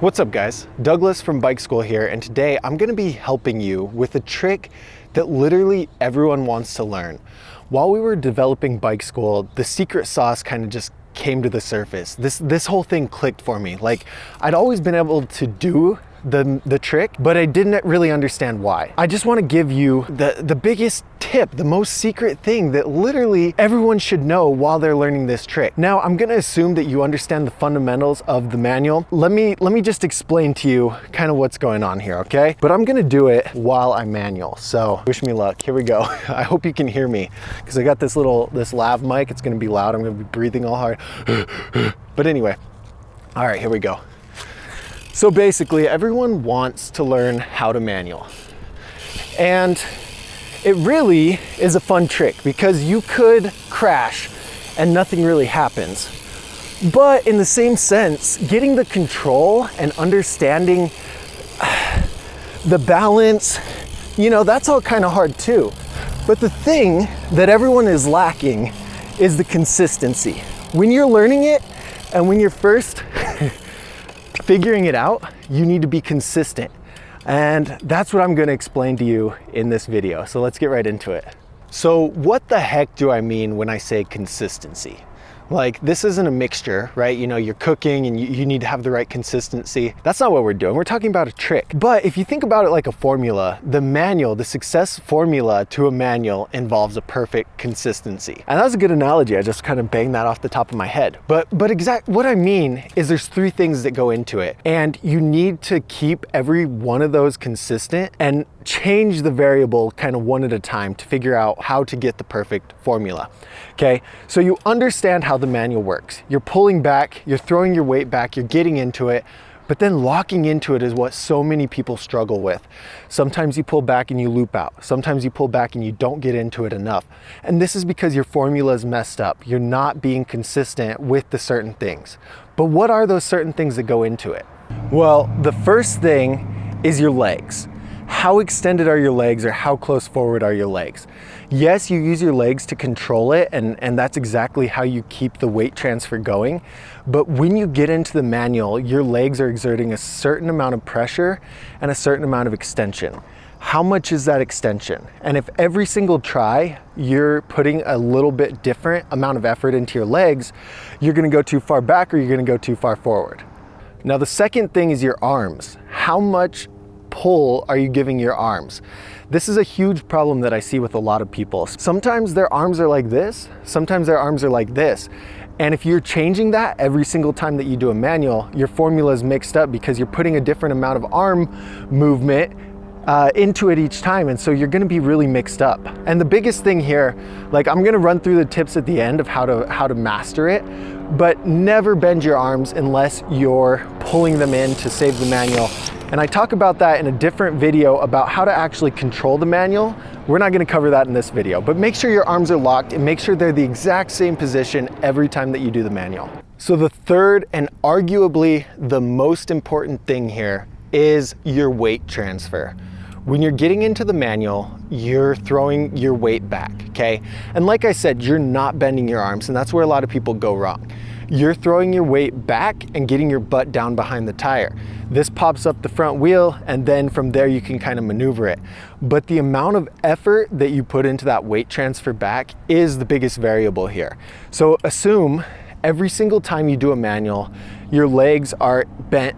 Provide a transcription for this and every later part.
What's up guys? Douglas from Bike School here, and today I'm going to be helping you with a trick that literally everyone wants to learn. While we were developing Bike School, the secret sauce kind of just came to the surface. This whole thing clicked for me. Like, I'd always been able to do the trick, but I didn't really understand why. I just want to give you the biggest tip, the most secret thing that literally everyone should know while they're learning this trick. Now, I'm going to assume that you understand the fundamentals of the manual. Let me just explain to you kind of what's going on here, okay? But I'm going to do it while I manual. So wish me luck. Here we go. I hope you can hear me because I got this lav mic. It's going to be loud. I'm going to be breathing all hard. But anyway, all right, here we go. So basically, everyone wants to learn how to manual. And it really is a fun trick because you could crash and nothing really happens. But in the same sense, getting the control and understanding the balance, that's all kind of hard too. But the thing that everyone is lacking is the consistency. When you're learning it and when you're first figuring it out, you need to be consistent. And that's what I'm going to explain to you in this video. So let's get right into it. So what the heck do I mean when I say consistency? Like, this isn't a mixture, right? You're cooking and you need to have the right consistency. That's not what we're doing. We're talking about a trick. But if you think about it like a formula, the success formula to a manual involves a perfect consistency. And that's a good analogy. I just kind of banged that off the top of my head. But what I mean is there's three things that go into it. And you need to keep every one of those consistent and change the variable kind of one at a time to figure out how to get the perfect formula. Okay, so you understand how the manual works. You're pulling back, you're throwing your weight back, you're getting into it, but then locking into it is what so many people struggle with. Sometimes you pull back and you loop out. Sometimes you pull back and you don't get into it enough. And this is because your formula is messed up. You're not being consistent with the certain things. But what are those certain things that go into it? Well, the first thing is your legs. How extended are your legs, or how close forward are your legs? Yes, you use your legs to control it, and that's exactly how you keep the weight transfer going. But when you get into the manual, your legs are exerting a certain amount of pressure and a certain amount of extension. How much is that extension? And if every single try you're putting a little bit different amount of effort into your legs, you're gonna go too far back or you're gonna go too far forward. Now, the second thing is your arms. How much pull are you giving your arms? This is a huge problem that I see with a lot of people. Sometimes their arms are like this, sometimes their arms are like this. And if you're changing that every single time that you do a manual, your formula is mixed up because you're putting a different amount of arm movement into it each time, and so you're going to be really mixed up. And the biggest thing here, like, I'm going to run through the tips at the end of how to master it, but never bend your arms unless you're pulling them in to save the manual. And I talk about that in a different video about how to actually control the manual. We're not going to cover that in this video, but make sure your arms are locked and make sure they're the exact same position every time that you do the manual. So the third and arguably the most important thing here is your weight transfer. When you're getting into the manual, you're throwing your weight back, okay? And like I said, you're not bending your arms, and that's where a lot of people go wrong. You're throwing your weight back and getting your butt down behind the tire. This pops up the front wheel, and then from there you can kind of maneuver it. But the amount of effort that you put into that weight transfer back is the biggest variable here. So assume every single time you do a manual, your legs are bent,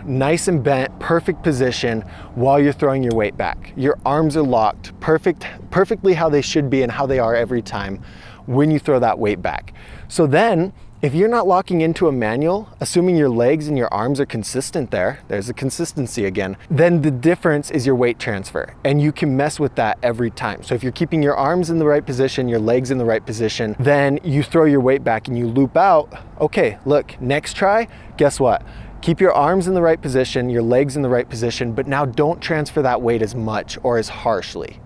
nice and bent, perfect position while you're throwing your weight back. Your arms are locked, perfectly how they should be and how they are every time when you throw that weight back. So then, if you're not locking into a manual, assuming your legs and your arms are consistent there's the consistency again, then the difference is your weight transfer. And you can mess with that every time. So if you're keeping your arms in the right position, your legs in the right position, then you throw your weight back and you loop out. Okay, look, next try, guess what? Keep your arms in the right position, your legs in the right position, but now don't transfer that weight as much or as harshly.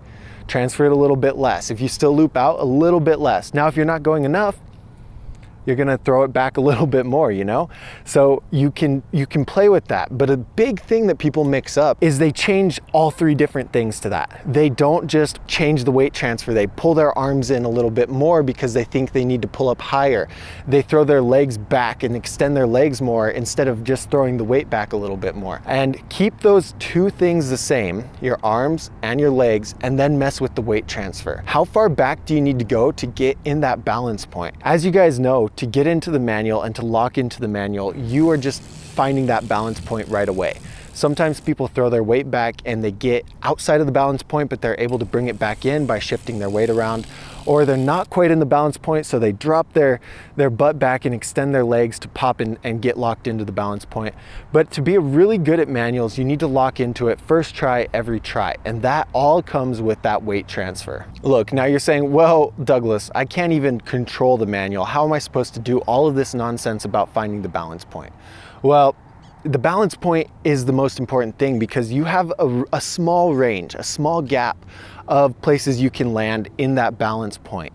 Transfer it a little bit less. If you still loop out, a little bit less. Now, if you're not going enough, you're gonna throw it back a little bit more, you know? So you can play with that. But a big thing that people mix up is they change all three different things to that. They don't just change the weight transfer. They pull their arms in a little bit more because they think they need to pull up higher. They throw their legs back and extend their legs more instead of just throwing the weight back a little bit more. And keep those two things the same, your arms and your legs, and then mess with the weight transfer. How far back do you need to go to get in that balance point? As you guys know, to get into the manual and to lock into the manual, you are just finding that balance point right away. Sometimes people throw their weight back and they get outside of the balance point, but they're able to bring it back in by shifting their weight around. Or they're not quite in the balance point, so they drop their butt back and extend their legs to pop in and get locked into the balance point. But to be really good at manuals, you need to lock into it first try, every try. And that all comes with that weight transfer. Look, now you're saying, well, Douglas, I can't even control the manual. How am I supposed to do all of this nonsense about finding the balance point? Well, the balance point is the most important thing because you have a small range, a small gap of places you can land in that balance point.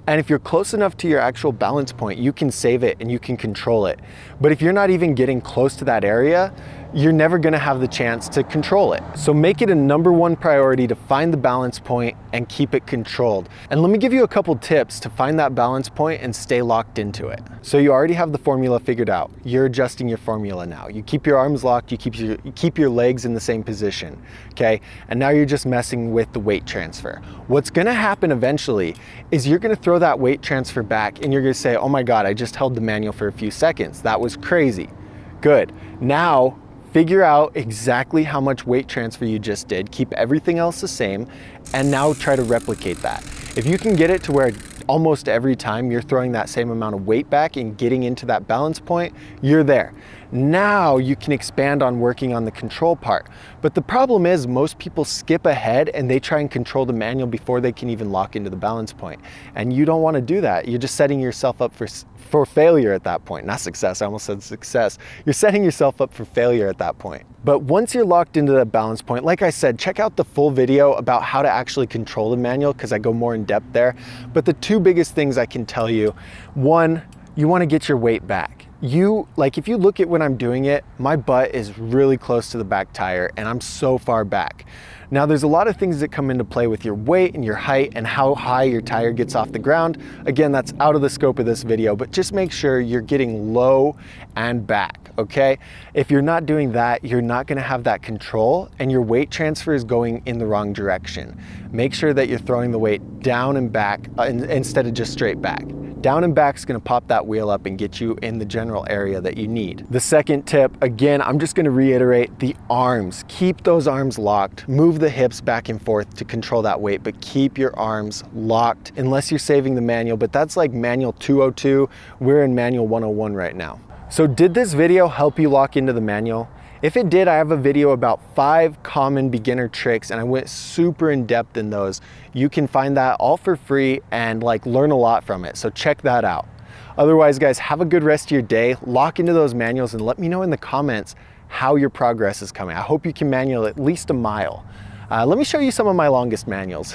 And if you're close enough to your actual balance point, you can save it and you can control it. But if you're not even getting close to that area, you're never gonna have the chance to control it. So make it a #1 priority to find the balance point and keep it controlled. And let me give you a couple tips to find that balance point and stay locked into it. So you already have the formula figured out. You're adjusting your formula now. You keep your arms locked, you keep your legs in the same position, okay? And now you're just messing with the weight transfer. What's gonna happen eventually is you're gonna throw that weight transfer back and you're gonna say, oh my God, I just held the manual for a few seconds. That was crazy. Good. Now, figure out exactly how much weight transfer you just did, keep everything else the same, and now try to replicate that. If you can get it to where almost every time you're throwing that same amount of weight back and getting into that balance point, you're there. Now you can expand on working on the control part. But the problem is most people skip ahead and they try and control the manual before they can even lock into the balance point. And you don't want to do that. You're just setting yourself up for failure at that point. Not success, I almost said success. You're setting yourself up for failure at that point. But once you're locked into that balance point, like I said, check out the full video about how to actually control the manual because I go more in depth there. But the two biggest things I can tell you, one, you want to get your weight back. If you look at when I'm doing it, my butt is really close to the back tire and I'm so far back. Now there's a lot of things that come into play with your weight and your height and how high your tire gets off the ground. Again, that's out of the scope of this video, but just make sure you're getting low and back, okay? If you're not doing that, you're not gonna have that control and your weight transfer is going in the wrong direction. Make sure that you're throwing the weight down and back instead of just straight back. Down and back is gonna pop that wheel up and get you in the general area that you need. The second tip, again, I'm just gonna reiterate the arms. Keep those arms locked. Move the hips back and forth to control that weight, but keep your arms locked unless you're saving the manual, but that's like manual 202. We're in manual 101 right now. So did this video help you lock into the manual? If it did, I have a video about 5 common beginner tricks and I went super in depth in those. You can find that all for free and learn a lot from it. So check that out. Otherwise, guys, have a good rest of your day. Lock into those manuals and let me know in the comments how your progress is coming. I hope you can manual at least a mile. Let me show you some of my longest manuals.